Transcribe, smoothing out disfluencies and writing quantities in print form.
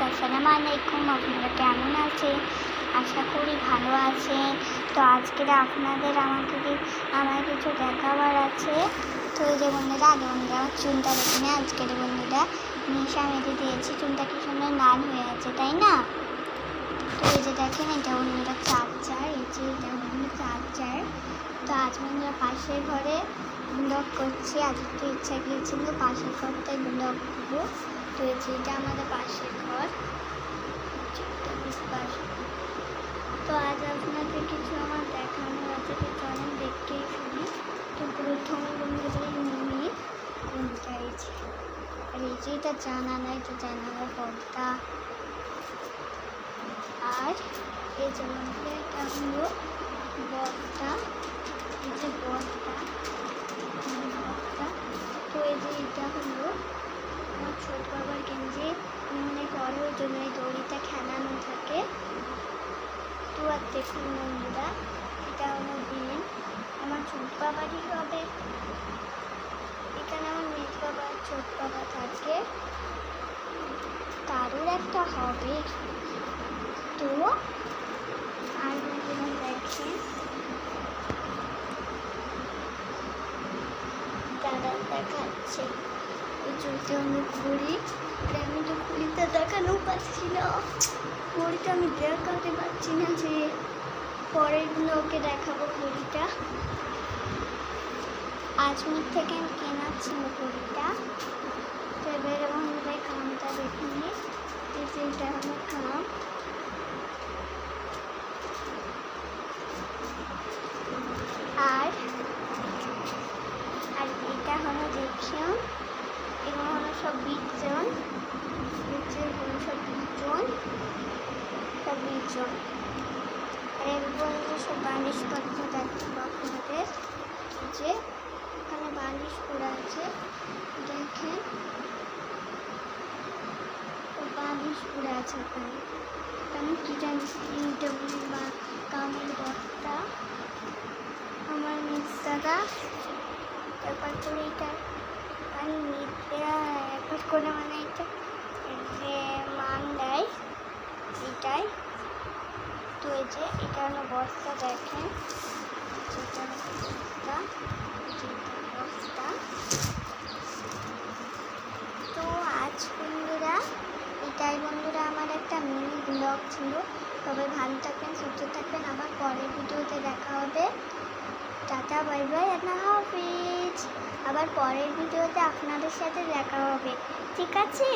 আসসালামু আলাইকুম। আপনারা কেমন আছেন? আশা করি ভালো আছেন। তো আজকের আপনাদের আমার কিছু দেখাবার আছে। তো এই যে বন্ধুরা, আগে বন্ধুরা আমার চুলটা দেখে নিয়ে আজকের বন্ধুরা নিশা মেঁধে দিয়েছি। চুলটা কি সুন্দর লাল হয়ে আছে, তাই না? তো এই যে দেখেন, এটা বন্ধুরা চার্জার। এই যে এটা বন্ধুরা চার্জার। তো আজ বন্ধুরা পাশের ঘরে ব্লগ করছি। আজকে ইচ্ছা গিয়েছিল পাশের ঘরটাই ব্লগ করবো। তো এই যে এটা আমাদের পাশের ঘর। তো আজ আপনাদের কিছু আমার দেখানোর আছে, তো চলেন দেখতেই শুনি। তো প্রথম বন্ধুদের নিয়ে কোনটা এই যে, আর এই যে এটা জানালা, এটা জানালার পর্দা। আর এই যে বন্ধুরা এটা হলো বর্দা, এই যে বর্দা। তো এই যে এটা হলো আমার ছোট বাবার গেঞ্জি, মনে করে ওই জন্য এই দড়িটা খেলানো থাকে। তো আর দেখুন বন্ধুরা, এটা হলো দিন আমার ছোট বাবারই হবে। এখানে আমার মেজ বাবা ছোট বাবা থাকে, কারোর একটা হবে। তো আর বন্ধুরা দেখেন, দাদা দেখাচ্ছে এই চলতে অন্য ঘড়ি। আমি তো ঘড়িটা দেখানো পাচ্ছি না, ঘড়িটা আমি দেখাতে পারছি না, যে পরের ব্লগে দেখাবো ঘড়িটা। আজমির থেকে কেনা ছিল ঘড়িটা। তো এবার বন্ধুরা কামটা দেখে নিই। এটা হলো কাম। আর এটা হলো দেখিও, এগুলো হলো সব বিজন, এগুলো সব বিজন, আর এগুলো সব বালিশপত্র দেখবো আপনাদের। যে এখানে বালিশ করা আছে, দেখেন বালিশ করে আছে ওখানে। আমি কি জানি টেবিল বা কামের বস্তা আমার মিস্তারা। তারপর করে এটা আমি মিত্রা একবার করে মানে এটা যে মান দেয় এটাই। তো এই যে এটা হলো বস্তা, দেখেন যেটা বস্তা, বস্তা। তো আজ বন্ধুরা এটাই বন্ধুরা আমার একটা মিনি ব্লগ ছিল। সবাই ভালো থাকবেন, সুস্থ থাকবেন। আবার পরের ভিডিওতে দেখা হবে। টাটা, বাই বাই, আল্লাহ হাফিজ। আবার পরের ভিডিওতে আপনাদের সাথে দেখা হবে, ঠিক আছে?